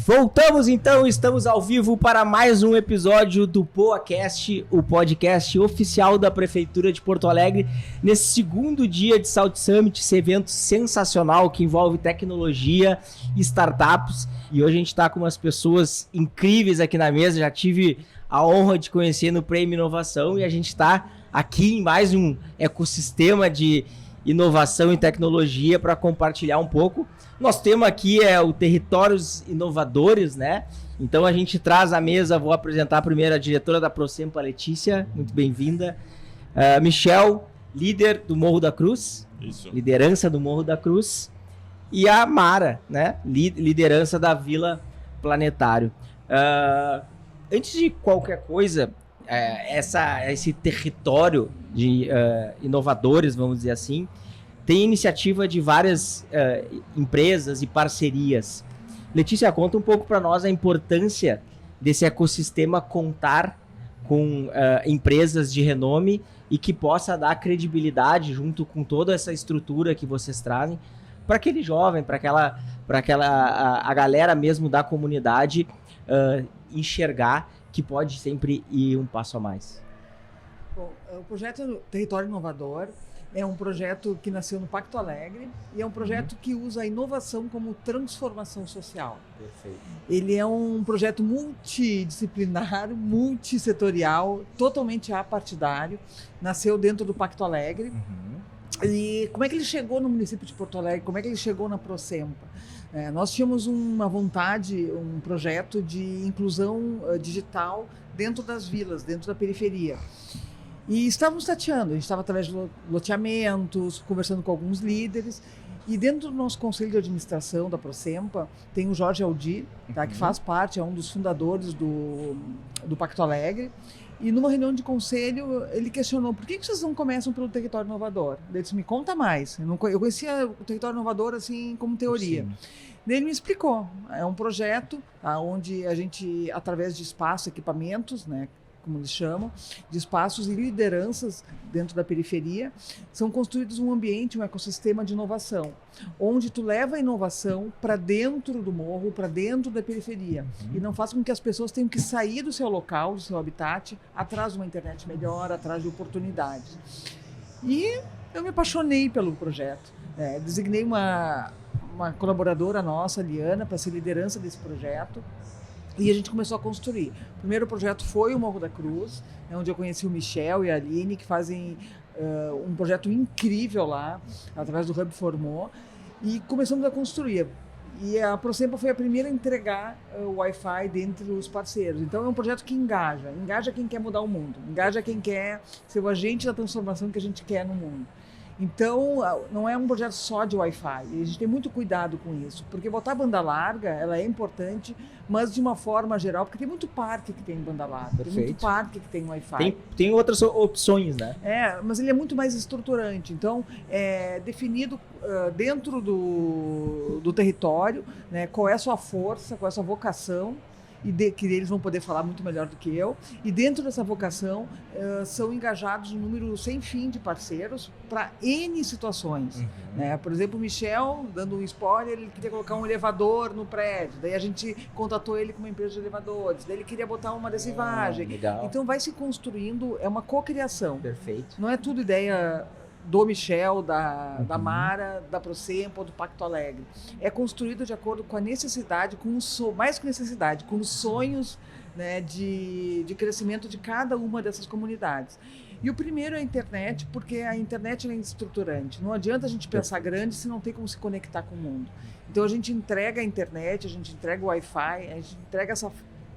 Voltamos então, estamos ao vivo para mais um episódio do PoaCast, o podcast oficial da Prefeitura de Porto Alegre, nesse segundo dia de South Summit, esse evento sensacional que envolve tecnologia e startups. E hoje a gente está com umas pessoas incríveis aqui na mesa, já tive a honra de conhecer no Prêmio Inovação e a gente está aqui em mais um ecossistema de inovação e tecnologia para compartilhar um pouco. Nosso tema aqui é o Territórios Inovadores, né? Então a gente traz à mesa, vou apresentar primeiro a diretora da Prosempa, Letícia, muito bem-vinda. Michel, líder do Morro da Cruz. Isso. Liderança do Morro da Cruz. E a Mara, né? Liderança da Vila Planetário. Antes de qualquer coisa, esse território de inovadores, vamos dizer assim, tem iniciativa de várias empresas e parcerias. Letícia, conta um pouco para nós a importância desse ecossistema contar com empresas de renome e que possa dar credibilidade junto com toda essa estrutura que vocês trazem para aquele jovem, para a galera mesmo da comunidade enxergar que pode sempre ir um passo a mais. Bom, o projeto Território Inovador é um projeto que nasceu no Pacto Alegre e é um projeto que usa a inovação como transformação social. Perfeito. Ele é um projeto multidisciplinar, multissetorial, totalmente apartidário. Nasceu dentro do Pacto Alegre. E como é que ele chegou no município de Porto Alegre? Como é que ele chegou na Prosempa? Nós tínhamos uma vontade, um projeto de inclusão digital dentro das vilas, dentro da periferia. E estávamos tateando, a gente estava através de loteamentos, conversando com alguns líderes. E dentro do nosso conselho de administração da Prosempa, tem o Jorge Aldir, tá, que faz parte, é um dos fundadores do Pacto Alegre. E numa reunião de conselho, ele questionou, por que vocês não começam pelo Território Inovador? Ele disse, me conta mais. Eu conhecia o Território Inovador assim como teoria. Sim. Daí ele me explicou, é um projeto onde a gente, através de espaços, equipamentos, né, como eles chamam, de espaços e lideranças dentro da periferia, são construídos um ambiente, um ecossistema de inovação, onde tu leva a inovação para dentro do morro, para dentro da periferia, e não faz com que as pessoas tenham que sair do seu local, do seu habitat, atrás de uma internet melhor, atrás de oportunidades. E eu me apaixonei pelo projeto. Designei uma colaboradora nossa, Liana, para ser liderança desse projeto. E a gente começou a construir. O primeiro projeto foi o Morro da Cruz, onde eu conheci o Michel e a Aline, que fazem um projeto incrível lá, através do Hub Formou, e começamos a construir. E a Prosempa foi a primeira a entregar o Wi-Fi dentre os parceiros. Então é um projeto que engaja quem quer mudar o mundo, engaja quem quer ser o agente da transformação que a gente quer no mundo. Então, não é um projeto só de Wi-Fi, a gente tem muito cuidado com isso, porque botar banda larga, ela é importante, mas de uma forma geral, porque tem muito parque que tem banda larga, Perfeito. Tem muito parque que tem Wi-Fi. Tem outras opções, né? Mas ele é muito mais estruturante, então é definido dentro do território, né, qual é a sua força, qual é a sua vocação, que eles vão poder falar muito melhor do que eu, e dentro dessa vocação são engajados um número sem fim de parceiros para N situações. Né? Por exemplo, o Michel, dando um spoiler, ele queria colocar um elevador no prédio, daí a gente contatou ele com uma empresa de elevadores, daí ele queria botar uma adesivagem. Legal. Então vai se construindo, é uma cocriação. Perfeito. Não é tudo ideia do Michel, da Mara, da Prosempa ou do Pacto Alegre. É construído de acordo com a necessidade, mais que necessidade, com os sonhos, né, de crescimento de cada uma dessas comunidades. E o primeiro é a internet, porque a internet é estruturante. Não adianta a gente pensar grande se não tem como se conectar com o mundo. Então a gente entrega a internet, a gente entrega o Wi-Fi, a gente entrega essa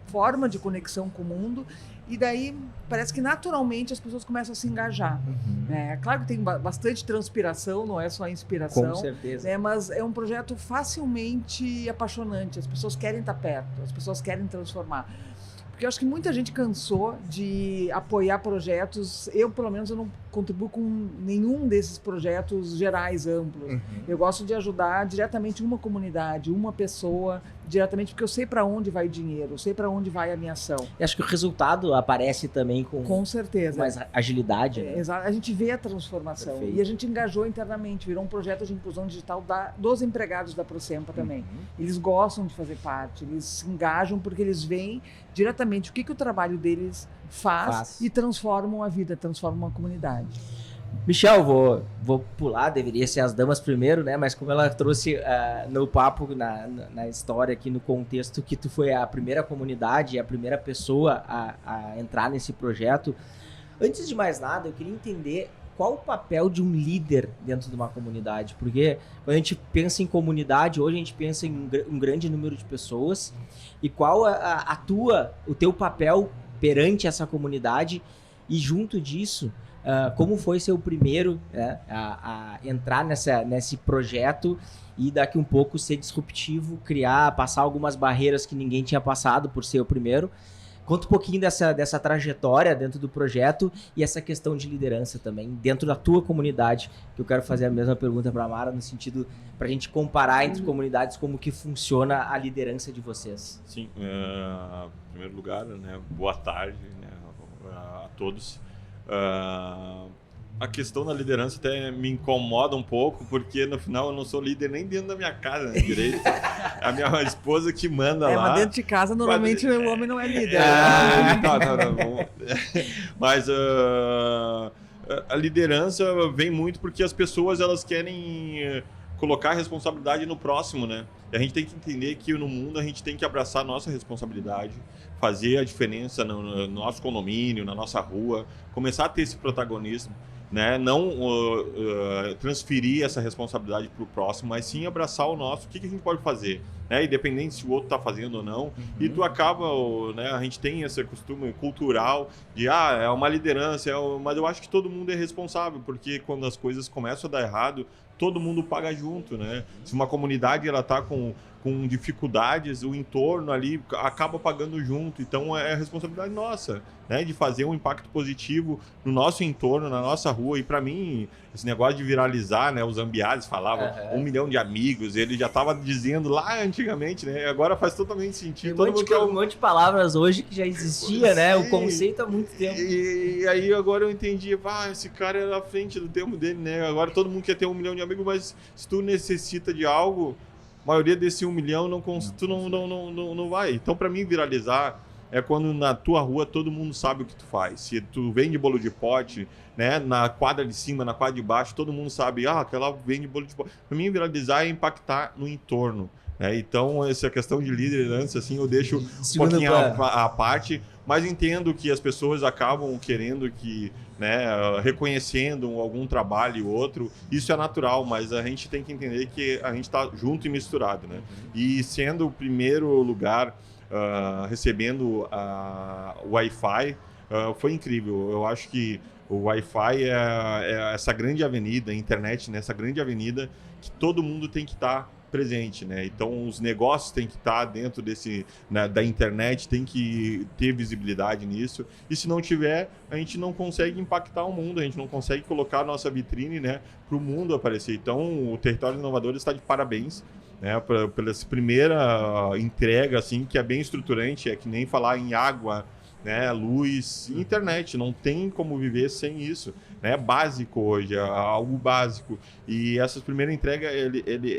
forma de conexão com o mundo. E daí parece que naturalmente as pessoas começam a se engajar. Claro que tem bastante transpiração, não é só inspiração. Com certeza. Né? Mas é um projeto facilmente apaixonante. As pessoas querem estar perto, as pessoas querem transformar. Porque eu acho que muita gente cansou de apoiar projetos. Eu, pelo menos, eu não contribuo com nenhum desses projetos gerais, amplos. Eu gosto de ajudar diretamente uma comunidade, uma pessoa, diretamente, porque eu sei para onde vai o dinheiro, eu sei para onde vai a minha ação. E acho que o resultado aparece também Com certeza. mais agilidade, né? Exato. A gente vê a transformação. Perfeito. E a gente engajou internamente, virou um projeto de inclusão digital dos empregados da Procempa também. Eles gostam de fazer parte, eles se engajam porque eles veem diretamente o que o trabalho deles faz e transformam a vida, transformam a comunidade. Michel, vou pular, deveria ser as damas primeiro, né? Mas como ela trouxe no papo, na história aqui, no contexto, que tu foi a primeira comunidade, a primeira pessoa a entrar nesse projeto. Antes de mais nada, eu queria entender qual o papel de um líder dentro de uma comunidade, porque quando a gente pensa em comunidade, hoje a gente pensa em um grande número de pessoas, e qual o teu papel perante essa comunidade, e junto disso, como foi ser o primeiro a entrar nesse projeto e daqui um pouco ser disruptivo, passar algumas barreiras que ninguém tinha passado por ser o primeiro. Conta um pouquinho dessa trajetória dentro do projeto e essa questão de liderança também, dentro da tua comunidade, que eu quero fazer a mesma pergunta para a Mara, no sentido, para a gente comparar entre comunidades, como que funciona a liderança de vocês. Sim, em primeiro lugar, né, boa tarde, né, a todos. A questão da liderança até me incomoda um pouco, porque no final eu não sou líder nem dentro da minha casa, né, direito. A minha esposa que manda lá. Mas dentro de casa, normalmente o homem não é líder. Não. Mas a liderança vem muito porque as pessoas elas querem colocar a responsabilidade no próximo, né? E a gente tem que entender que no mundo a gente tem que abraçar a nossa responsabilidade, fazer a diferença no nosso condomínio, na nossa rua, começar a ter esse protagonismo. Né? Não transferir essa responsabilidade para o próximo, mas sim abraçar o nosso. O que a gente pode fazer? Né? Independente se o outro está fazendo ou não. E tu acaba, né? A gente tem esse costume cultural de é uma liderança, mas eu acho que todo mundo é responsável, porque quando as coisas começam a dar errado, todo mundo paga junto, né? Se uma comunidade ela está com dificuldades, o entorno ali acaba pagando junto. Então é a responsabilidade nossa, né, de fazer um impacto positivo no nosso entorno, na nossa rua. E para mim, esse negócio de viralizar, né, os Zambiades falavam 1 milhão de amigos, ele já estava dizendo lá antigamente, né, agora faz totalmente sentido. Um monte de palavras hoje que já existia, né, o conceito há muito tempo. E aí agora eu entendi, esse cara era à frente do tempo dele, né, agora todo mundo quer ter 1 milhão de amigos, mas se tu necessita de algo, a maioria desse 1 milhão tu não vai. Então, para mim, viralizar é quando na tua rua todo mundo sabe o que tu faz. Se tu vende bolo de pote, né, na quadra de cima, na quadra de baixo, todo mundo sabe, aquela vende bolo de pote. Para mim, viralizar é impactar no entorno. Né? Então, essa questão de liderança, assim, eu deixo um pouquinho à parte, mas entendo que as pessoas acabam querendo que, né, reconhecendo algum trabalho e outro, isso é natural, mas a gente tem que entender que a gente está junto e misturado, né? E sendo o primeiro lugar recebendo o Wi-Fi, foi incrível. Eu acho que o Wi-Fi é essa grande avenida, a internet nessa grande avenida que todo mundo tem que estar presente, né? Então os negócios têm que estar dentro da internet, tem que ter visibilidade nisso, e se não tiver, a gente não consegue impactar o mundo, a gente não consegue colocar a nossa vitrine, né, para o mundo aparecer. Então o Território Inovador está de parabéns, né, pela essa primeira entrega, assim, que é bem estruturante, é que nem falar em água, né, luz e internet, não tem como viver sem isso. É básico hoje, é algo básico. E essa primeira entrega,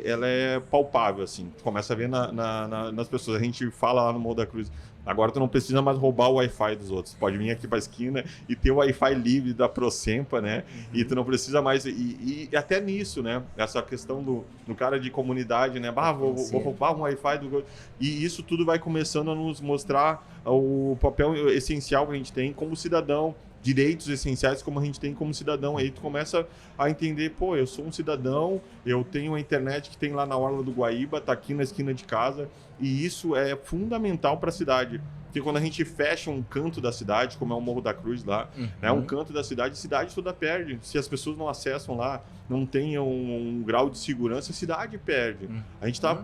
ela é palpável, assim. Tu começa a ver nas pessoas. A gente fala lá no Morro da Cruz, agora tu não precisa mais roubar o Wi-Fi dos outros. Tu pode vir aqui para a esquina e ter o Wi-Fi livre da Procempa, né? E tu não precisa mais... E até nisso, né? Essa questão do cara de comunidade, né? Vou roubar um Wi-Fi do... E isso tudo vai começando a nos mostrar o papel essencial que a gente tem como cidadão, direitos essenciais como a gente tem como cidadão. Aí tu começa a entender, eu sou um cidadão, eu tenho a internet que tem lá na Orla do Guaíba, tá aqui na esquina de casa, e isso é fundamental para a cidade. Porque quando a gente fecha um canto da cidade, como é o Morro da Cruz lá, né, um canto da cidade, a cidade toda perde. Se as pessoas não acessam lá, não tenham um grau de segurança, a cidade perde. A gente está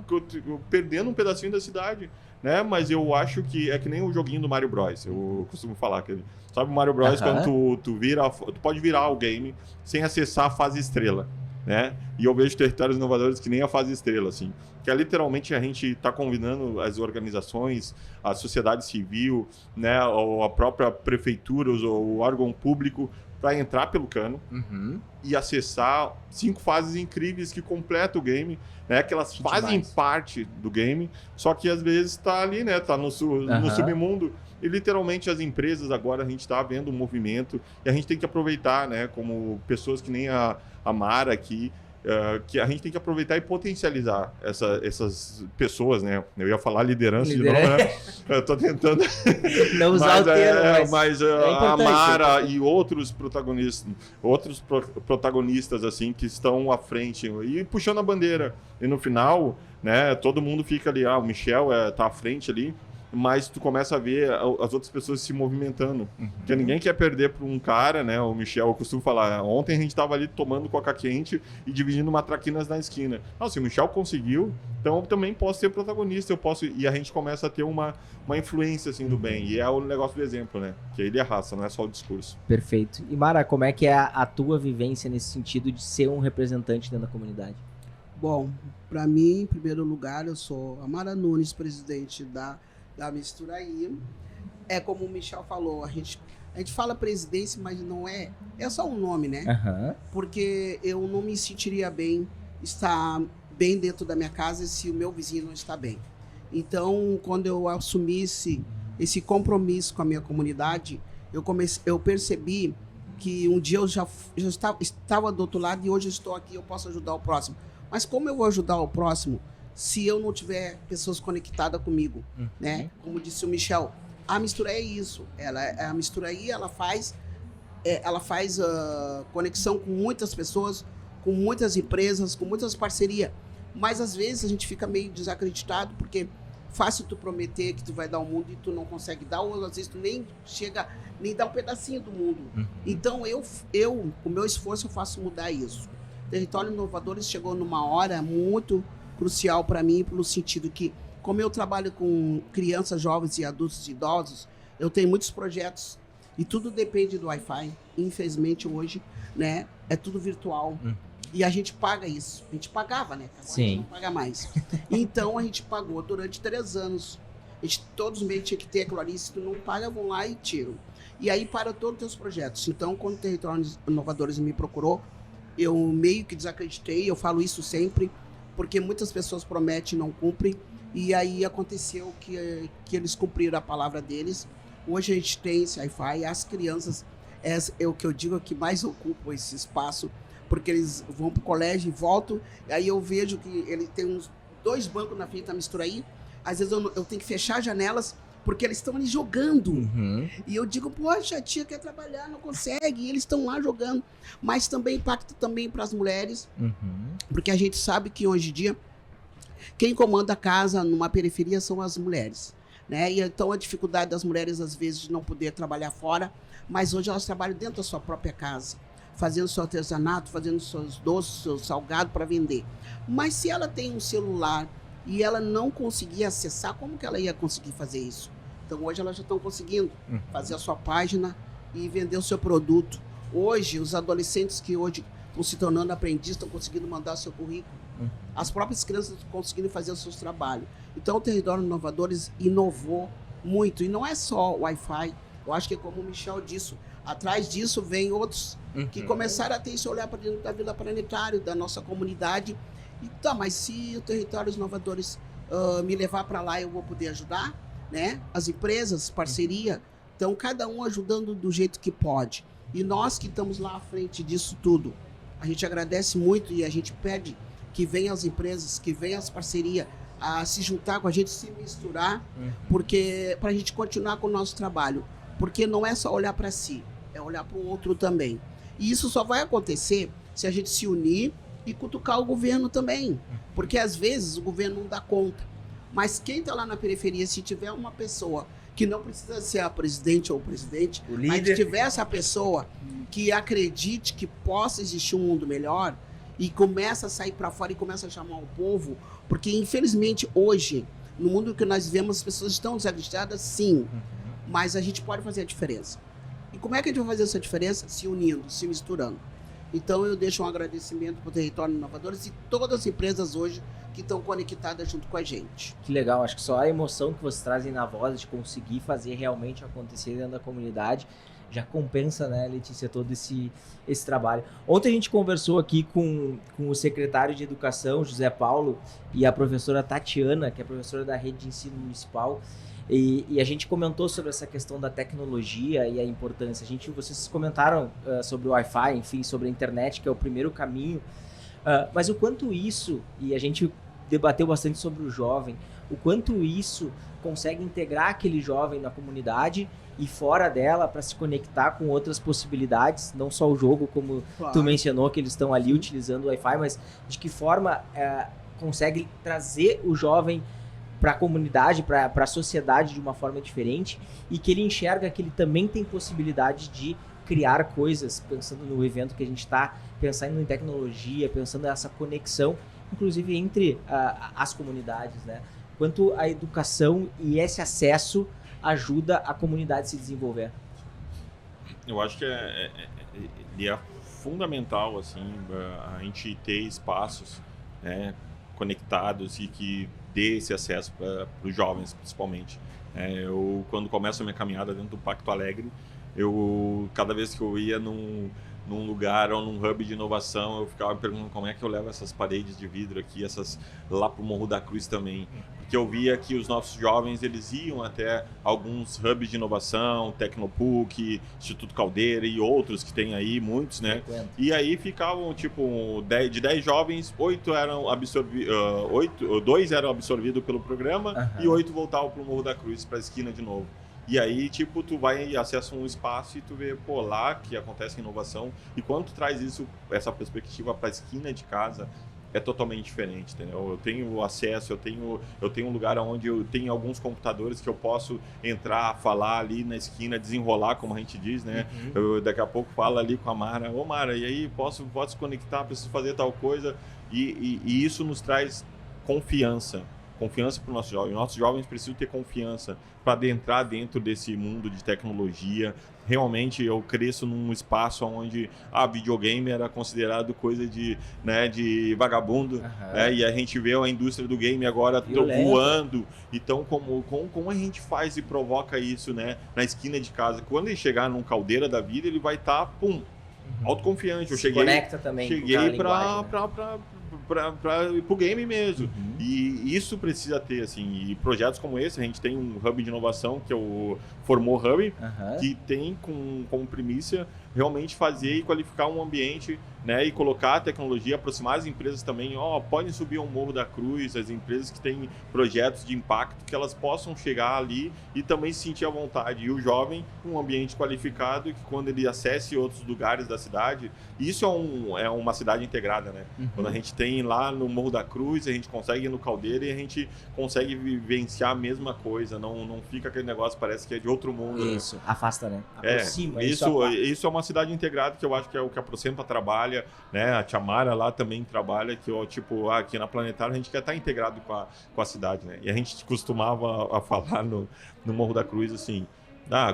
perdendo um pedacinho da cidade, né? Mas eu acho que é que nem o joguinho do Mario Bros. Eu costumo falar que sabe o Mario Bros, quando tu pode virar o game sem acessar a fase estrela, né? E eu vejo territórios inovadores que nem a fase estrela, assim. Que é literalmente a gente está convidando as organizações, a sociedade civil, né, ou a própria prefeitura, o órgão público, para entrar pelo cano e acessar 5 fases incríveis que completam o game, né, que elas fazem parte do game, só que às vezes está ali, né, tá no submundo. E literalmente as empresas agora, a gente está vendo um movimento e a gente tem que aproveitar, né, como pessoas que nem a Mara aqui, que a gente tem que aproveitar e potencializar essas pessoas, né? Eu ia falar liderança de novo, né? Eu tô tentando não usar o termo, mas a Mara e outros protagonistas assim que estão à frente e puxando a bandeira. E no final, né, todo mundo fica ali, o Michel tá à frente ali, mas tu começa a ver as outras pessoas se movimentando. Porque ninguém quer perder para um cara, né? O Michel, eu costumo falar, ontem a gente estava ali tomando coca quente e dividindo matraquinas na esquina. Se o Michel conseguiu, então eu também posso ser protagonista, e a gente começa a ter uma influência assim do bem. E é o negócio do exemplo, né? Que ele é raça, não é só o discurso. Perfeito. E Mara, como é que é a tua vivência nesse sentido de ser um representante dentro da comunidade? Bom, para mim, em primeiro lugar, eu sou a Mara Nunes, presidente da Misturaí. É como o Michel falou, a gente fala presidência, mas não é só um nome, né? Porque eu não me sentiria bem estar bem dentro da minha casa se o meu vizinho não está bem. Então, quando eu assumi esse compromisso com a minha comunidade, eu percebi que um dia eu já estava do outro lado e hoje eu estou aqui, eu posso ajudar o próximo. Mas como eu vou ajudar o próximo se eu não tiver pessoas conectadas comigo, né? Como disse o Michel, a Misturaí é isso. A Misturaí, ela faz conexão com muitas pessoas, com muitas empresas, com muitas parcerias. Mas às vezes a gente fica meio desacreditado porque fácil tu prometer que tu vai dar o mundo e tu não consegue dar, ou às vezes tu nem dá um pedacinho do mundo. Então com o meu esforço eu faço mudar isso. Território Inovadores chegou numa hora muito crucial para mim, pelo sentido que, como eu trabalho com crianças, jovens e adultos e idosos, eu tenho muitos projetos e tudo depende do Wi-Fi. Infelizmente hoje, né, é tudo virtual. E a gente paga isso. A gente pagava, né? Agora a gente não paga mais. Então a gente pagou durante 3 anos. Todos os meses tinha que ter aquilo ali. Se tu não paga, vão lá e tiram. E aí para todos os teus projetos. Então, quando o Territórios Inovadores me procurou, eu meio que desacreditei. Eu falo isso sempre, porque muitas pessoas prometem e não cumprem, e aí aconteceu que eles cumpriram a palavra deles. Hoje a gente tem esse Wi-Fi, as crianças, é o que eu digo, que mais ocupam esse espaço, porque eles vão para o colégio e voltam, e aí eu vejo que ele tem uns 2 bancos na frente da Misturaí, às vezes eu tenho que fechar janelas, porque eles estão ali jogando. E eu digo, poxa, a tia quer trabalhar, não consegue, e eles estão lá jogando. Mas também impacta também para as mulheres, porque a gente sabe que hoje em dia, quem comanda a casa numa periferia são as mulheres, né? E então a dificuldade das mulheres, às vezes, de não poder trabalhar fora, mas hoje elas trabalham dentro da sua própria casa, fazendo seu artesanato, fazendo seus doces, seu salgado para vender. Mas se ela tem um celular e ela não conseguia acessar, como que ela ia conseguir fazer isso? Então hoje elas já estão conseguindo fazer a sua página e vender o seu produto. Hoje, os adolescentes que hoje estão se tornando aprendizes, estão conseguindo mandar seu currículo. As próprias crianças estão conseguindo fazer os seus trabalhos. Então o Território Inovadores inovou muito. E não é só o Wi-Fi. Eu acho que, como o Michel disse, atrás disso vem outros que começaram a ter esse olhar para dentro da Vila Planetário, da nossa comunidade. E tá, mas se o Territórios Inovadores me levar para lá, eu vou poder ajudar, né? As empresas, parceria, então cada um ajudando do jeito que pode. E nós que estamos lá à frente disso tudo, a gente agradece muito e a gente pede que venham as empresas, que venham as parcerias a se juntar com a gente, se misturar, porque para a gente continuar com o nosso trabalho. Porque não é só olhar para si, é olhar para o outro também. E isso só vai acontecer se a gente se unir e cutucar o governo também. Porque às vezes o governo não dá conta. Mas quem está lá na periferia, se tiver uma pessoa que não precisa ser a presidente ou o presidente, O mas líder. que tiver essa pessoa que acredite que possa existir um mundo melhor e começa a sair para fora e começa a chamar o povo, porque infelizmente hoje, no mundo que nós vivemos, as pessoas estão desacreditadas, sim, mas a gente pode fazer a diferença. E como é que a gente vai fazer essa diferença? Se unindo, se misturando. Então eu deixo um agradecimento para o Território Inovadores e todas as empresas hoje que estão conectadas junto com a gente. Que legal, acho que só a emoção que vocês trazem na voz de conseguir fazer realmente acontecer dentro da comunidade já compensa, né, Letícia, todo esse trabalho. Ontem a gente conversou aqui com o secretário de Educação, José Paulo, e a professora Tatiana, que é professora da Rede de Ensino Municipal, e a gente comentou sobre essa questão da tecnologia e a importância. Vocês comentaram sobre o Wi-Fi, enfim, sobre a internet, que é o primeiro caminho, mas o quanto isso, e a gente debateu bastante sobre o jovem, o quanto isso consegue integrar aquele jovem na comunidade e fora dela para se conectar com outras possibilidades, não só o jogo, como tu mencionou, que eles estão ali utilizando o Wi-Fi, mas de que forma consegue trazer o jovem para a comunidade, para a sociedade de uma forma diferente e que ele enxerga que ele também tem possibilidade de criar coisas, pensando no evento que a gente está, pensando em tecnologia, pensando nessa conexão, inclusive entre as comunidades, né? Quanto a educação e esse acesso ajuda a comunidade a se desenvolver. Eu acho que ele é fundamental, assim, a gente ter espaços, né, conectados e que dê esse acesso para os jovens, principalmente. Eu, quando começo a minha caminhada dentro do Pacto Alegre, cada vez que eu ia num lugar ou num hub de inovação, eu ficava me perguntando como é que eu levo essas paredes de vidro aqui, lá para o Morro da Cruz também. Porque eu via que os nossos jovens, eles iam até alguns hubs de inovação, Tecnopuc, Instituto Caldeira e outros que tem aí, muitos, né? E aí ficavam, tipo, de 10 jovens, 8 eram absorvidos, 2 eram absorvidos pelo programa e 8 voltavam para o Morro da Cruz, para a esquina de novo. E aí, tipo, tu vai e acessa um espaço e tu vê, pô, lá que acontece inovação. E quando tu traz essa perspectiva para a esquina de casa, é totalmente diferente, entendeu? Eu tenho acesso, eu tenho um lugar onde eu tenho alguns computadores que eu posso entrar, falar ali na esquina, desenrolar, como a gente diz, né? Eu daqui a pouco falo ali com a Mara, ô Mara, e aí posso conectar, preciso fazer tal coisa. E isso nos traz confiança para o nosso jovem. Nossos jovens precisam ter confiança para adentrar dentro desse mundo de tecnologia. Realmente eu cresço num espaço onde videogame era considerado coisa de vagabundo, né? E a gente vê a indústria do game agora voando. Então, como a gente faz e provoca isso, né, na esquina de casa? Quando ele chegar num Caldeira da vida, ele vai estar, autoconfiante. Eu conecta também para o game mesmo. E isso precisa ter, assim, e projetos como esse. A gente tem um hub de inovação, que é o Formou Hub, que tem como primícia realmente fazer e qualificar um ambiente, né, e colocar a tecnologia, aproximar as empresas também, podem subir ao Morro da Cruz, as empresas que têm projetos de impacto, que elas possam chegar ali e também se sentir à vontade. E o jovem, um ambiente qualificado, que quando ele acesse outros lugares da cidade, isso é uma cidade integrada, né? Quando a gente tem lá no Morro da Cruz, a gente consegue ir no Caldeira e a gente consegue vivenciar a mesma coisa, não fica aquele negócio, parece que é de outro mundo. Isso, afasta, né? Aproxima. Isso é uma cidade integrada, que eu acho que é o que a Procempa trabalha, né? A Tia Mara lá também trabalha, que aqui na Planetária a gente quer estar integrado com a cidade, né? E a gente costumava falar no Morro da Cruz assim,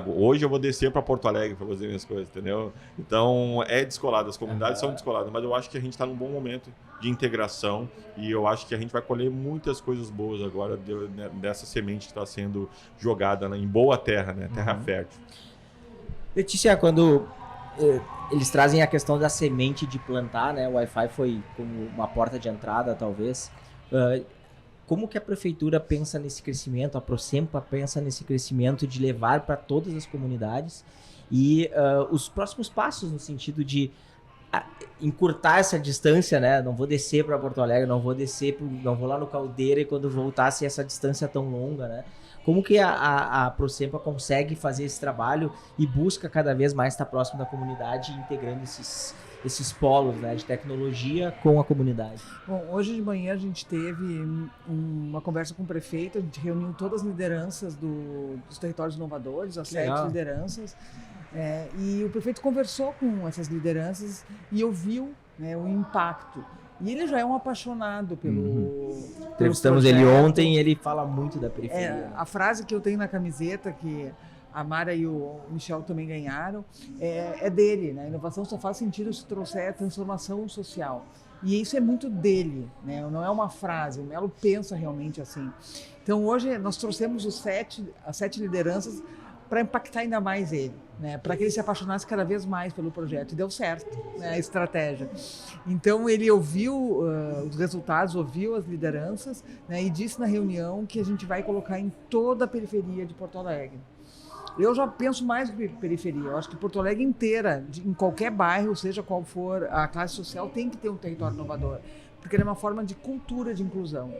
hoje eu vou descer para Porto Alegre para fazer minhas coisas, entendeu? Então é descolado, as comunidades são descoladas, mas eu acho que a gente está num bom momento de integração e eu acho que a gente vai colher muitas coisas boas agora dessa semente que está sendo jogada em boa terra, né? Terra fértil. Letícia, quando eles trazem a questão da semente de plantar, né? O Wi-Fi foi como uma porta de entrada, talvez. Como que a prefeitura pensa nesse crescimento, a Procempa pensa nesse crescimento de levar para todas as comunidades e os próximos passos no sentido de encurtar essa distância, né? Não vou descer para Porto Alegre, não vou lá no Caldeira e quando voltar se essa distância tão longa, né? Como que a Procempa consegue fazer esse trabalho e busca cada vez mais estar próximo da comunidade, integrando esses polos, né, de tecnologia com a comunidade? Bom, hoje de manhã a gente teve uma conversa com o prefeito, a gente reuniu todas as lideranças dos territórios inovadores, as 7 lideranças, e o prefeito conversou com essas lideranças e ouviu, né, o impacto. E ele já é um apaixonado pelo Entrevistamos ele ontem e ele fala muito da periferia. A frase que eu tenho na camiseta, que a Mara e o Michel também ganharam, é dele, né? Inovação só faz sentido se trouxer transformação social. E isso é muito dele, né? Não é uma frase, o Melo pensa realmente assim. Então hoje nós trouxemos as 7 lideranças para impactar ainda mais ele, né? Para que ele se apaixonasse cada vez mais pelo projeto. E deu certo, né, a estratégia. Então ele ouviu os resultados, ouviu as lideranças, né, e disse na reunião que a gente vai colocar em toda a periferia de Porto Alegre. Eu já penso mais que periferia. Eu acho que Porto Alegre inteira, em qualquer bairro, seja qual for a classe social, tem que ter um território inovador. Porque ele é uma forma de cultura de inclusão.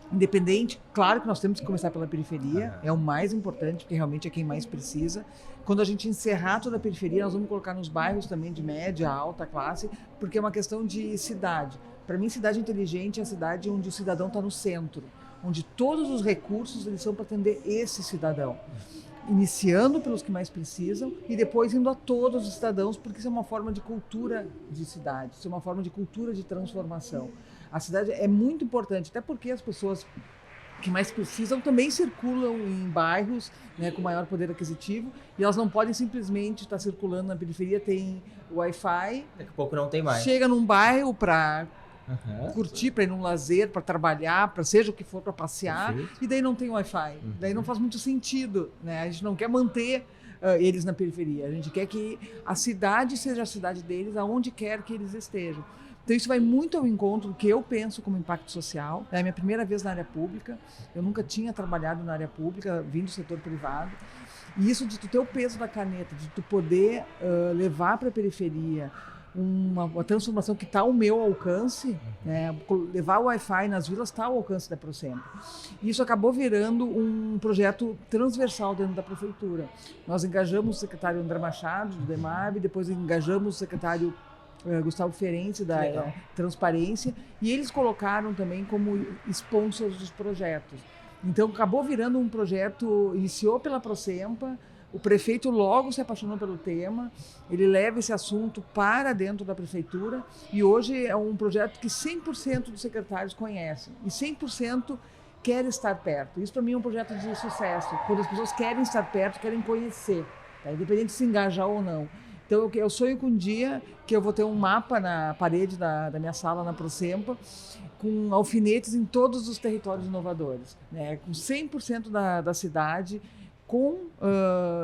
Independente, claro que nós temos que começar pela periferia, é o mais importante, porque realmente é quem mais precisa. Quando a gente encerrar toda a periferia, nós vamos colocar nos bairros também de média, alta classe, porque é uma questão de cidade. Para mim, cidade inteligente é a cidade onde o cidadão está no centro, onde todos os recursos eles são para atender esse cidadão. Iniciando pelos que mais precisam e depois indo a todos os cidadãos, porque isso é uma forma de cultura de cidade, isso é uma forma de cultura de transformação. A cidade é muito importante, até porque as pessoas que mais precisam também circulam em bairros, né, com maior poder aquisitivo, e elas não podem simplesmente estar circulando na periferia, tem Wi-Fi. Daqui a pouco não tem mais. Chega num bairro para curtir, para ir num lazer, para trabalhar, para seja o que for, para passear. Perfeito. E daí não tem Wi-Fi. Daí não faz muito sentido, né? A gente não quer manter eles na periferia. A gente quer que a cidade seja a cidade deles, aonde quer que eles estejam. Então isso vai muito ao encontro do que eu penso como impacto social. É a minha primeira vez na área pública. Eu nunca tinha trabalhado na área pública, vim do setor privado. E isso de tu ter o peso da caneta, de tu poder levar para a periferia uma transformação que está ao meu alcance, né? Levar o Wi-Fi nas vilas está ao alcance da Procemp. Isso acabou virando um projeto transversal dentro da prefeitura. Nós engajamos o secretário André Machado, do DEMAB, depois engajamos o secretário Gustavo Ferenci, da Transparência, e eles colocaram também como sponsors dos projetos. Então acabou virando um projeto, iniciou pela Procempa. O prefeito logo se apaixonou pelo tema, ele leva esse assunto para dentro da prefeitura e hoje é um projeto que 100% dos secretários conhecem e 100% querem estar perto. Isso para mim é um projeto de sucesso, quando as pessoas querem estar perto, querem conhecer, tá? Independente de se engajar ou não. Então eu sonho com um dia que eu vou ter um mapa na parede da minha sala na Procempa, com alfinetes em todos os territórios inovadores, né? Com 100% da cidade, com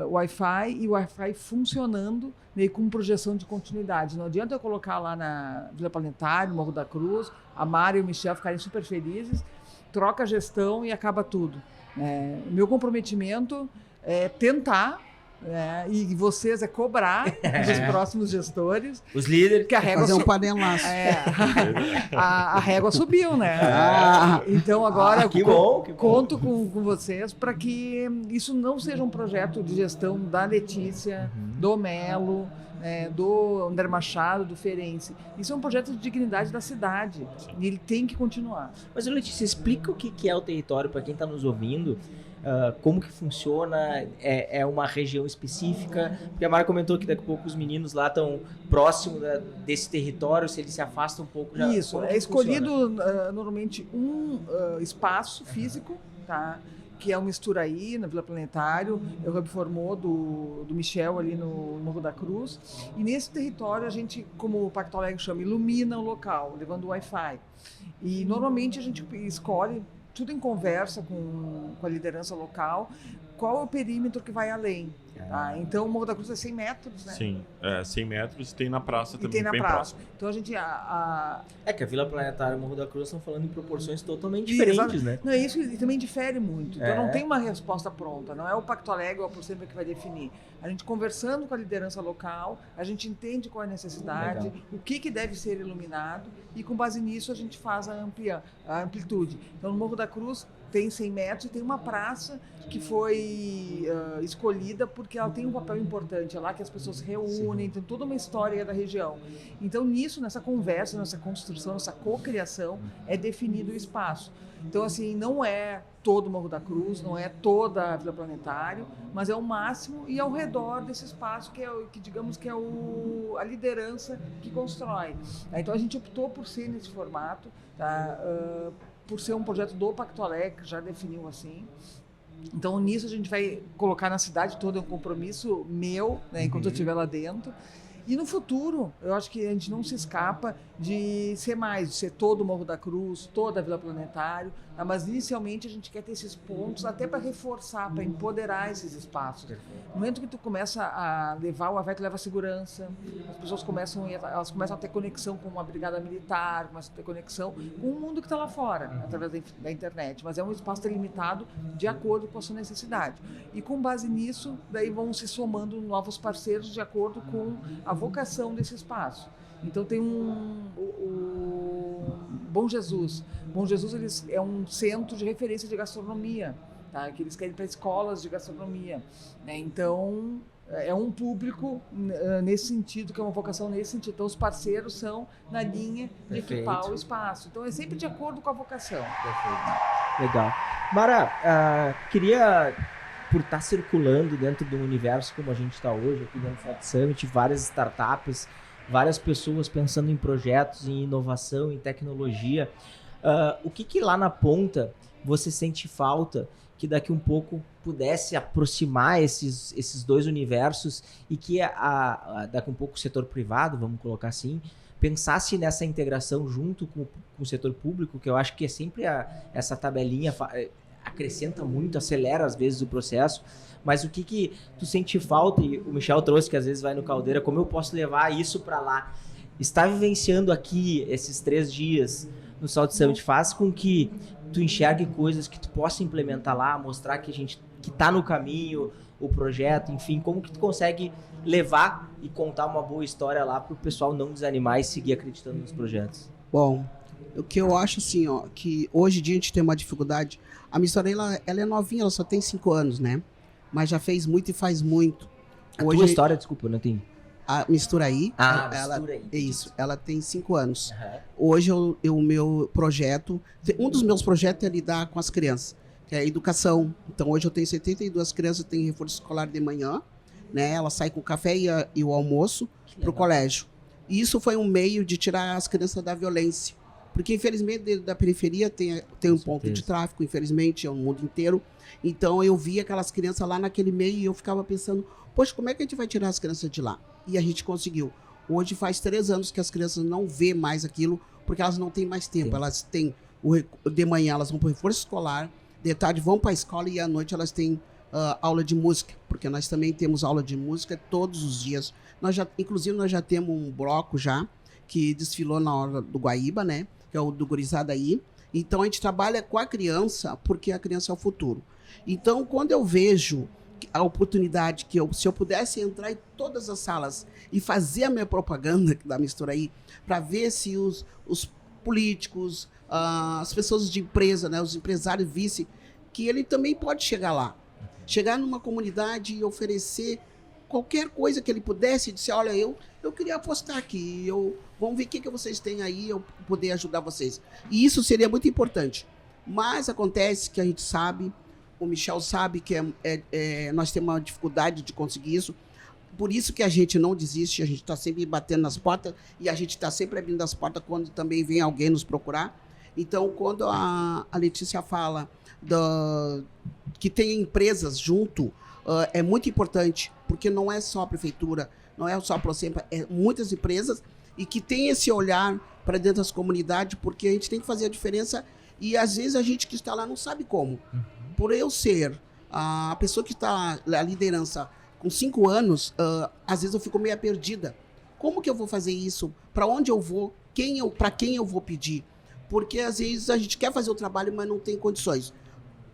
Wi-Fi e o Wi-Fi funcionando, né, com projeção de continuidade. Não adianta eu colocar lá na Vila Planetário, Morro da Cruz, a Mara e o Michel ficarem super felizes, troca a gestão e acaba tudo. Meu comprometimento é tentar, e vocês é cobrar dos próximos gestores. Os líderes. Que a régua fazer um panelaço. A régua subiu, né? Então agora conto com vocês para que isso não seja um projeto de gestão da Letícia, do Melo, do André Machado, do Ferenci. Isso é um projeto de dignidade da cidade. E ele tem que continuar. Mas, Letícia, explica o que é o território para quem está nos ouvindo. Como que funciona, é uma região específica, porque a Mara comentou que daqui a pouco os meninos lá estão próximos desse território, se eles se afastam um pouco já... Isso, é escolhido normalmente um espaço físico, tá? Que é um Misturaí, na Vila Planetário, é o hub formou do Michel ali no Morro da Cruz, e nesse território a gente, como o Pacto Alegre chama, ilumina o local, levando Wi-Fi. E normalmente a gente escolhe, tudo em conversa com a liderança local, qual é o perímetro que vai além. Tá? Então o Morro da Cruz é 100 metros, né? Sim, 100 metros e tem na praça também, tem na bem praça. próximo. Então a gente... que a Vila Planetária e o Morro da Cruz estão falando em proporções totalmente diferentes, né? Não, isso também difere muito. Então não tem uma resposta pronta, não é o Pacto Alegre ou a Procemp que vai definir. A gente conversando com a liderança local, a gente entende qual é a necessidade, o que deve ser iluminado e com base nisso a gente faz a amplitude. Então no Morro da Cruz tem 100 metros e tem uma praça que foi foi escolhida porque ela tem um papel importante, é lá que as pessoas se reúnem, tem toda uma história da região. Então, nisso, nessa conversa, nessa construção, nessa cocriação, é definido o espaço. Então, assim, não é todo o Morro da Cruz, não é toda a Vila Planetário, mas é o máximo e ao redor desse espaço que digamos que é a liderança que constrói. Então, a gente optou por ser nesse formato, tá? Por ser um projeto do Pacto Alegre, que já definiu assim. Então, nisso a gente vai colocar na cidade toda um compromisso meu, né, enquanto eu estiver lá dentro. E no futuro, eu acho que a gente não se escapa de ser mais, de ser todo o Morro da Cruz, toda a Vila Planetário, tá? Mas inicialmente a gente quer ter esses pontos até para reforçar, para empoderar esses espaços. No momento que tu começa a levar, o AVEC leva segurança, as pessoas começam a ter conexão com uma brigada militar, começam a ter conexão com o mundo que está lá fora, através da internet. Mas é um espaço delimitado de acordo com a sua necessidade. E com base nisso, daí vão se somando novos parceiros de acordo com a vocação desse espaço. Então tem o Bom Jesus. Bom Jesus é um centro de referência de gastronomia, tá? Que eles querem para escolas de gastronomia, né? Então é um público nesse sentido, que é uma vocação nesse sentido. Então os parceiros são na linha de equipar o espaço. Então é sempre de acordo com a vocação. Perfeito. Legal. Mara, queria, por estar circulando dentro do universo como a gente está hoje, aqui dentro do South Summit, várias startups, várias pessoas pensando em projetos, em inovação, em tecnologia. O que lá na ponta você sente falta que daqui um pouco pudesse aproximar esses dois universos e que daqui um pouco o setor privado, vamos colocar assim, pensasse nessa integração junto com o setor público, que eu acho que é sempre essa tabelinha acrescenta muito, acelera às vezes o processo, mas o que tu sente falta, e o Michel trouxe que às vezes vai no Caldeira, como eu posso levar isso para lá? Estar vivenciando aqui esses 3 dias no South Summit faz com que tu enxergue coisas que tu possa implementar lá, mostrar que que tá no caminho, o projeto, enfim, como que tu consegue levar e contar uma boa história lá para o pessoal não desanimar e seguir acreditando nos projetos? Bom, o que eu acho assim, ó, que hoje em dia a gente tem uma dificuldade. A minha história, ela é novinha, ela só tem 5 anos, né? Mas já fez muito e faz muito. Hoje, tua história, desculpa, eu não entendi. A Misturaí, Misturaí. É isso, ela tem 5 anos. Uhum. Hoje o meu projeto, um dos meus projetos é lidar com as crianças, que é a educação. Então hoje eu tenho 72 crianças, tem reforço escolar de manhã, né? Ela sai com o café e o almoço para o colégio. E isso foi um meio de tirar as crianças da violência. Porque, infelizmente, dentro da periferia tem um ponto de tráfico, infelizmente, é o mundo inteiro. Então, eu via aquelas crianças lá naquele meio e eu ficava pensando, poxa, como é que a gente vai tirar as crianças de lá? E a gente conseguiu. Hoje faz 3 anos que as crianças não vê mais aquilo, porque elas não têm mais tempo. Sim. Elas têm, de manhã elas vão para o reforço escolar, de tarde vão para a escola e à noite elas têm aula de música, porque nós também temos aula de música todos os dias. Inclusive, nós já temos um bloco já, que desfilou na hora do Guaíba, né? Que é o do Gurizada aí. Então, a gente trabalha com a criança, porque a criança é o futuro. Então, quando eu vejo a oportunidade que se eu pudesse entrar em todas as salas e fazer a minha propaganda da Misturaí, para ver se os políticos, as pessoas de empresa, né, os empresários vissem que ele também pode chegar lá. Chegar numa comunidade e oferecer qualquer coisa que ele pudesse, e dizer, olha, eu queria apostar aqui, vamos ver o que vocês têm aí, eu poder ajudar vocês. E isso seria muito importante. Mas acontece que a gente sabe, o Michel sabe que nós temos uma dificuldade de conseguir isso, por isso que a gente não desiste, a gente está sempre batendo nas portas e a gente está sempre abrindo as portas quando também vem alguém nos procurar. Então, quando a Letícia fala que tem empresas junto, é muito importante, porque não é só a prefeitura, não é só a Procempa, é muitas empresas e que tem esse olhar para dentro das comunidades, porque a gente tem que fazer a diferença e às vezes a gente que está lá não sabe como. Por eu ser a pessoa que está na liderança com 5 anos, às vezes eu fico meio perdida. Como que eu vou fazer isso? Para onde eu vou? Para quem eu vou pedir? Porque às vezes a gente quer fazer o trabalho, mas não tem condições.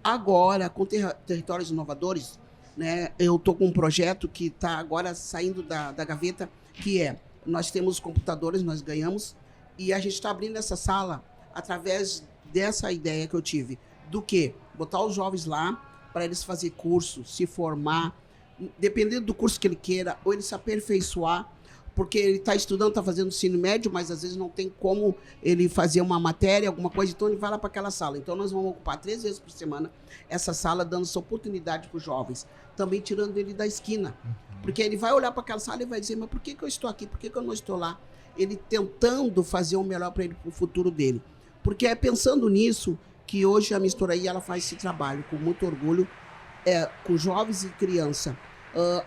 Agora, com territórios inovadores, né, eu estou com um projeto que está agora saindo da gaveta, que nós temos computadores, nós ganhamos, e a gente está abrindo essa sala através dessa ideia que eu tive, do que? Botar os jovens lá, para eles fazer curso, se formar, dependendo do curso que ele queira, ou ele se aperfeiçoar, porque ele está estudando, está fazendo ensino médio, mas às vezes não tem como ele fazer uma matéria, alguma coisa, então ele vai lá para aquela sala. Então nós vamos ocupar 3 vezes por semana essa sala, dando essa oportunidade para os jovens, também tirando ele da esquina. Porque ele vai olhar para aquela sala e vai dizer, mas por que eu estou aqui? Por que eu não estou lá? Ele tentando fazer o melhor para ele, para o futuro dele. Porque é pensando nisso que hoje a Mistura aí ela faz esse trabalho com muito orgulho, com jovens e criança,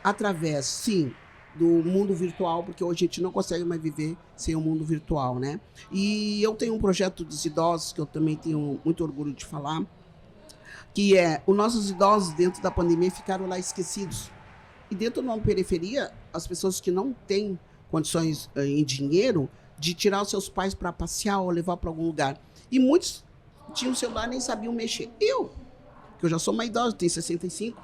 através, sim, do mundo virtual, porque hoje a gente não consegue mais viver sem o mundo virtual, né? E eu tenho um projeto dos idosos, que eu também tenho muito orgulho de falar, que os nossos idosos dentro da pandemia ficaram lá esquecidos. E dentro de uma periferia, as pessoas que não têm condições em dinheiro de tirar os seus pais para passear ou levar para algum lugar. E muitos tinham celular e nem sabiam mexer. Que eu já sou uma idosa, tenho 65.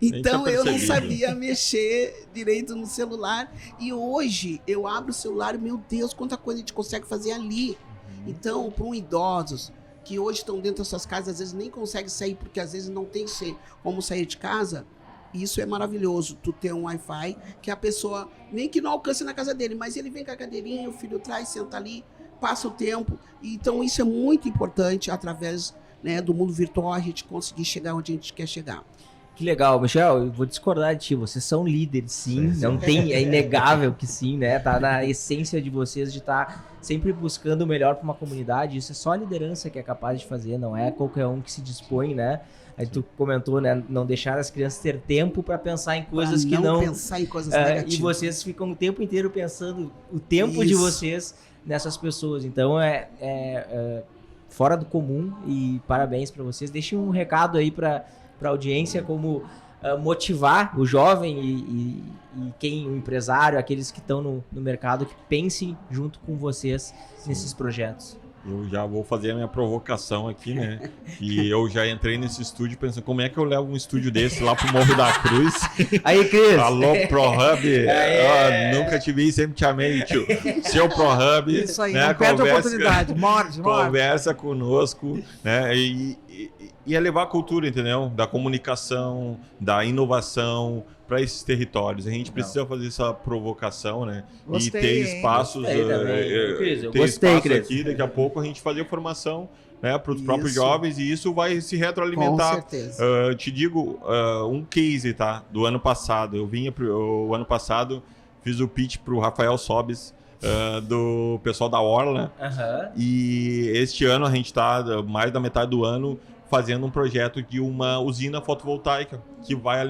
Então eu não sabia mexer direito no celular. E hoje eu abro o celular e, meu Deus, quanta coisa a gente consegue fazer ali. Então, para um idosos que hoje estão dentro dessas casas, às vezes nem conseguem sair, porque às vezes não tem como sair de casa, isso é maravilhoso, tu ter um Wi-Fi, que a pessoa, nem que não alcance na casa dele, mas ele vem com a cadeirinha, o filho traz, senta ali, passa o tempo. Então isso é muito importante, através, né, do mundo virtual, a gente conseguir chegar onde a gente quer chegar. Que legal, Michel, eu vou discordar de ti, vocês são líderes, sim, não tem, é inegável que sim, né, tá na essência de vocês de estar sempre buscando o melhor para uma comunidade, isso é só a liderança que é capaz de fazer, não é qualquer um que se dispõe, né, aí tu comentou, né, não deixar as crianças ter tempo para pensar em coisas que não... pensar em coisas negativas. E vocês ficam o tempo inteiro pensando o tempo de vocês nessas pessoas, então fora do comum e parabéns para vocês, deixem um recado aí para a audiência, como motivar o jovem e o empresário, aqueles que estão no mercado, que pensem junto com vocês nesses projetos. Eu já vou fazer a minha provocação aqui, né? E eu já entrei nesse estúdio pensando, como é que eu levo um estúdio desse lá pro Morro da Cruz? Aí, Cris! Alô, ProHub! Nunca te vi, sempre te amei, tio. Seu ProHub. Isso aí, né? não perde a oportunidade, morde. Conversa conosco, né? E é levar a cultura, entendeu? Da comunicação, da inovação para esses territórios. A gente precisa fazer essa provocação, né? Gostei, e ter espaços, eu ter gostei, espaço Cris. aqui, daqui a pouco a gente fazer formação, né, para os próprios jovens, e isso vai se retroalimentar. Com certeza. Te digo um case, tá? Do ano passado. O ano passado fiz o pitch para o Rafael Sobes, do pessoal da Orla. E este ano a gente está mais da metade do ano fazendo um projeto de uma usina fotovoltaica que vai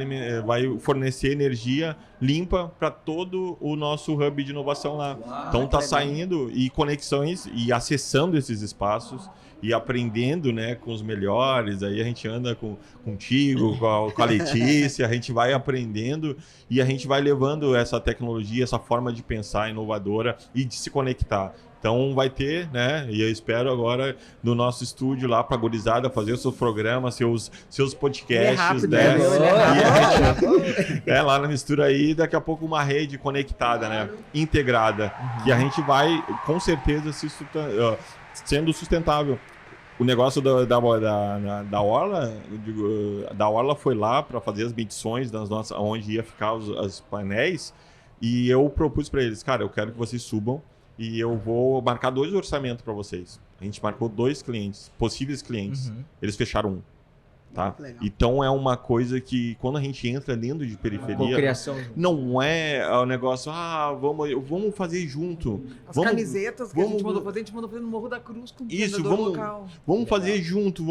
fornecer energia limpa para todo o nosso hub de inovação lá. Então tá saindo e conexões e acessando esses espaços e aprendendo, né, com os melhores. Aí a gente anda contigo, com a Letícia, a gente vai aprendendo e a gente vai levando essa tecnologia, essa forma de pensar inovadora e de se conectar. Então vai ter, né? E eu espero agora no nosso estúdio lá para a gurizada fazer os seus programas, seus podcasts, rápido, né? né? E a gente, lá na Mistura aí, daqui a pouco uma rede conectada, né? Integrada. E a gente vai, com certeza, sendo sustentável. O negócio da Orla, da Orla foi lá para fazer as medições onde ia ficar os painéis, e eu propus para eles, cara, eu quero que vocês subam e eu vou marcar 2 orçamentos para vocês. A gente marcou 2 clientes, possíveis clientes. Eles fecharam 1. Tá? Então é uma coisa que quando a gente entra dentro de periferia, não é o negócio, vamos fazer junto. As camisetas que a gente mandou fazer no Morro da Cruz com o vendedor local. Vamos fazer junto,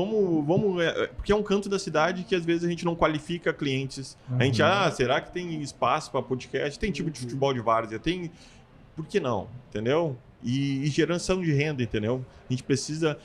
porque é um canto da cidade que às vezes a gente não qualifica clientes. A gente, será que tem espaço para podcast? Tem tipo de futebol de várzea? Tem... Por que não? Entendeu? E geração de renda, entendeu? A gente precisa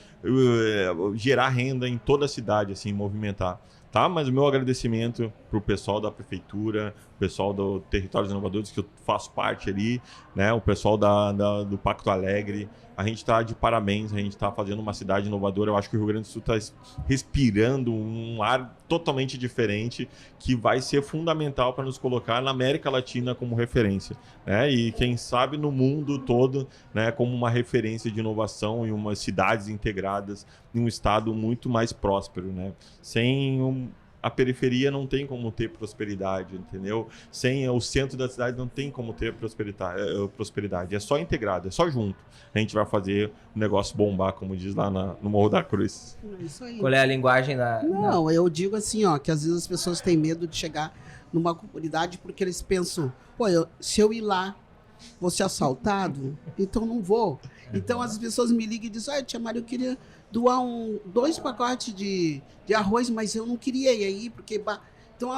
gerar renda em toda a cidade, assim, movimentar. Tá? Mas o meu agradecimento pro pessoal da prefeitura, o pessoal do Territórios Inovadores, que eu faço parte ali, né? O pessoal do Pacto Alegre. A gente está de parabéns, a gente está fazendo uma cidade inovadora. Eu acho que o Rio Grande do Sul está respirando um ar totalmente diferente, que vai ser fundamental para nos colocar na América Latina como referência, né? E quem sabe no mundo todo, né, como uma referência de inovação e umas cidades integradas em um estado muito mais próspero, né? Sem a periferia não tem como ter prosperidade, entendeu? Sem o centro da cidade não tem como ter prosperidade. É só integrado, é só junto. A gente vai fazer o negócio bombar, como diz lá no Morro da Cruz. É isso aí. Qual é a linguagem da... Não, eu digo assim, ó, que às vezes as pessoas têm medo de chegar numa comunidade porque eles pensam, pô, se eu ir lá, vou ser assaltado, então não vou. Então as pessoas me ligam e dizem, tia Maria, eu queria doar 2 pacotes de arroz, mas eu não queria ir aí, porque... Então,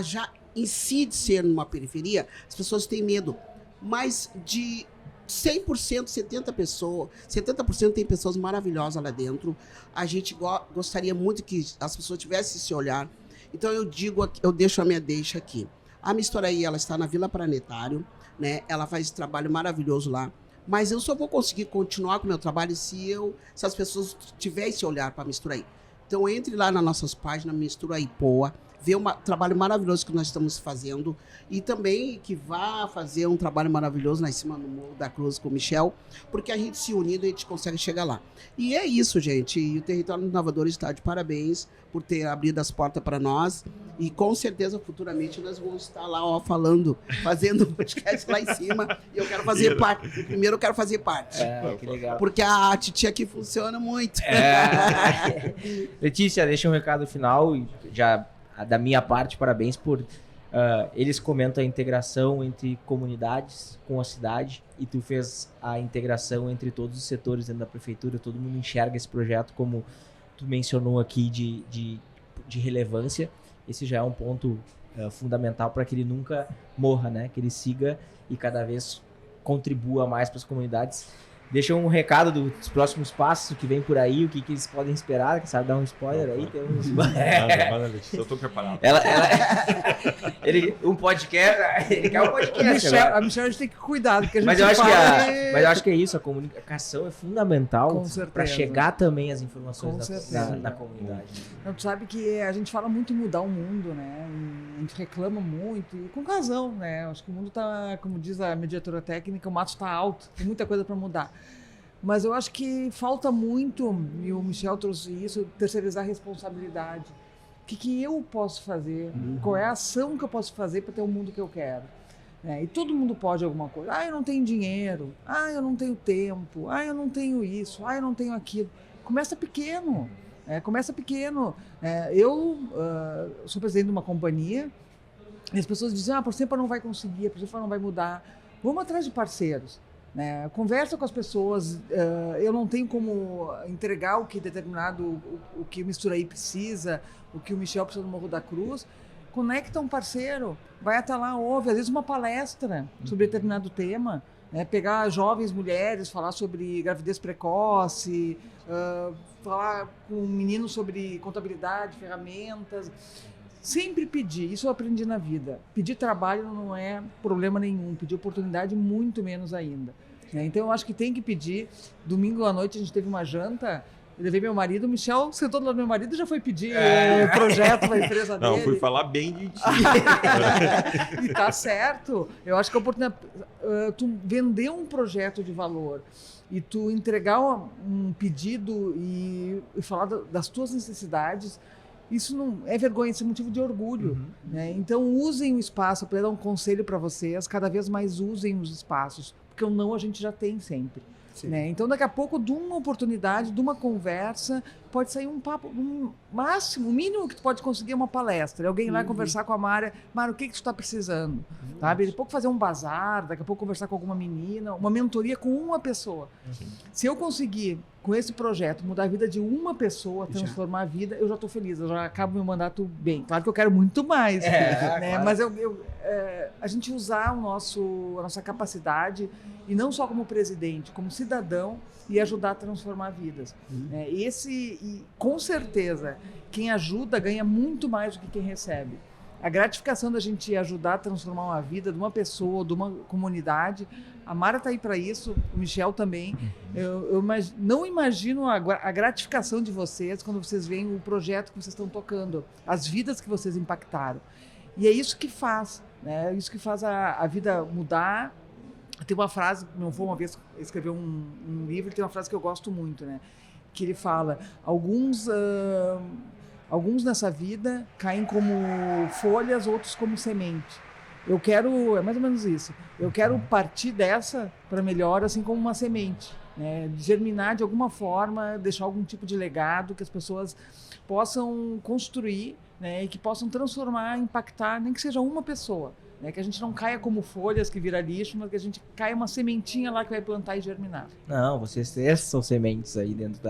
já em si de ser numa periferia, as pessoas têm medo. Mas de 100%, 70% tem pessoas maravilhosas lá dentro. A gente gostaria muito que as pessoas tivessem esse olhar. Então, eu deixo a minha deixa aqui. A Misturaí, ela está na Vila Planetário, né? Ela faz esse trabalho maravilhoso lá. Mas eu só vou conseguir continuar com o meu trabalho se as pessoas tiverem esse olhar para Misturaí. Então, entre lá nas nossas páginas, Misturaí Poa, vê um trabalho maravilhoso que nós estamos fazendo e também que vá fazer um trabalho maravilhoso lá em cima no Morro da Cruz com o Michel, porque a gente se unindo, a gente consegue chegar lá. E é isso, gente. E o Território dos Inovadores está de parabéns por ter abrido as portas para nós. E com certeza, futuramente, nós vamos estar lá, ó, fazendo podcast lá em cima. E eu quero fazer parte. Primeiro eu quero fazer parte. Que legal. Porque a titia aqui funciona muito. Letícia, deixa um recado final e já da minha parte, parabéns por... eles comentam a integração entre comunidades com a cidade e tu fez a integração entre todos os setores dentro da prefeitura, todo mundo enxerga esse projeto como tu mencionou aqui de relevância. Esse já é um ponto fundamental para que ele nunca morra, né? Que ele siga e cada vez contribua mais para as comunidades. Deixa um recado dos próximos passos, o que vem por aí, o que eles podem esperar, que sabe dar um spoiler aí, tem uns... Nada, Letícia, eu tô preparado. Um podcast, ele quer um podcast. A Michelle a gente tem que cuidar, porque a gente mas eu acho que é isso, a comunicação é fundamental para chegar também as informações na comunidade. Tu sabe que a gente fala muito em mudar o mundo, né? A gente reclama muito, e com razão, né? Acho que o mundo tá, como diz a mediadora técnica, o mato está alto, tem muita coisa para mudar. Mas eu acho que falta muito, e o Michel trouxe isso, terceirizar a responsabilidade. O que eu posso fazer? Qual é a ação que eu posso fazer para ter o mundo que eu quero? E todo mundo pode alguma coisa. Eu não tenho dinheiro. Eu não tenho tempo. Eu não tenho isso. Eu não tenho aquilo. Começa pequeno. Começa pequeno. Eu sou presidente de uma companhia e as pessoas dizem, por exemplo, não vai conseguir, por exemplo, não vai mudar. Vamos atrás de parceiros. Conversa com as pessoas. Eu não tenho como entregar o que o que o Misturaí precisa, o que o Michel precisa do Morro da Cruz. Conecta um parceiro, vai até lá, ouve, às vezes uma palestra sobre determinado tema, pegar jovens mulheres, falar sobre gravidez precoce, falar com um menino sobre contabilidade, ferramentas. Sempre pedir, isso eu aprendi na vida. Pedir trabalho não é problema nenhum, pedir oportunidade muito menos ainda. Então eu acho que tem que pedir. Domingo à noite a gente teve uma janta, eu levei meu marido, o Michel sentou do lado do meu marido e já foi pedir o projeto da empresa dele. Não, fui falar bem de ti. E tá certo. Eu acho que a oportunidade, tu vender um projeto de valor e tu entregar um pedido e falar das tuas necessidades, isso não é vergonha, isso é motivo de orgulho. Então usem o espaço, para dar um conselho para vocês, cada vez mais usem os espaços, porque o não a gente já tem sempre. Então daqui a pouco, de uma oportunidade, de uma conversa, pode sair um papo, o mínimo que tu pode conseguir é uma palestra, alguém lá conversar com a Mara, o que tu está precisando, sabe? Daqui a pouco fazer um bazar, daqui a pouco conversar com alguma menina, uma mentoria com uma pessoa. Se eu conseguir, com esse projeto, mudar a vida de uma pessoa, transformar a vida, eu já estou feliz, eu já acabo meu mandato bem. Claro que eu quero muito mais, claro. Mas a gente usar a nossa capacidade, e não só como presidente, como cidadão, e ajudar a transformar vidas. E com certeza, quem ajuda ganha muito mais do que quem recebe. A gratificação da gente ajudar a transformar uma vida de uma pessoa, de uma comunidade, a Mara está aí para isso, o Michel também. Eu não imagino a gratificação de vocês quando vocês veem o projeto que vocês estão tocando, as vidas que vocês impactaram. E é isso que faz, isso que faz a vida mudar. Tem uma frase, meu avô uma vez escreveu um livro, tem uma frase que eu gosto muito, que ele fala, alguns Alguns nessa vida caem como folhas, outros como semente. Eu quero, é mais ou menos isso, eu quero partir dessa para melhor, assim como uma semente, né? Germinar de alguma forma, deixar algum tipo de legado que as pessoas possam construir, né? E que possam transformar, impactar, nem que seja uma pessoa, né? Que a gente não caia como folhas que vira lixo, mas que a gente caia uma sementinha lá que vai plantar e germinar. Não, vocês são sementes aí dentro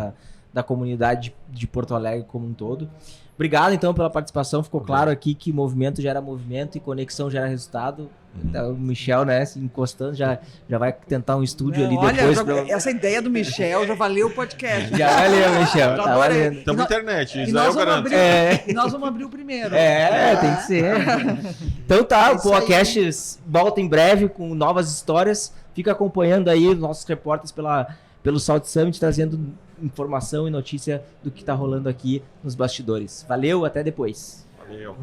da comunidade de Porto Alegre como um todo. Obrigado, então, pela participação. Ficou claro aqui que movimento gera movimento e conexão gera resultado. Então, o Michel, né, se encostando, já vai tentar um estúdio ali depois. Essa ideia do Michel já valeu o podcast. Já valeu, Michel. Tá valendo. Estamos na internet, E isso aí eu garanto. nós vamos abrir o primeiro. Tem que ser. Então tá, o podcast volta em breve com novas histórias. Fica acompanhando aí os nossos repórteres pelo Salt Summit, trazendo informação e notícia do que tá rolando aqui nos bastidores. Valeu, até depois. Valeu.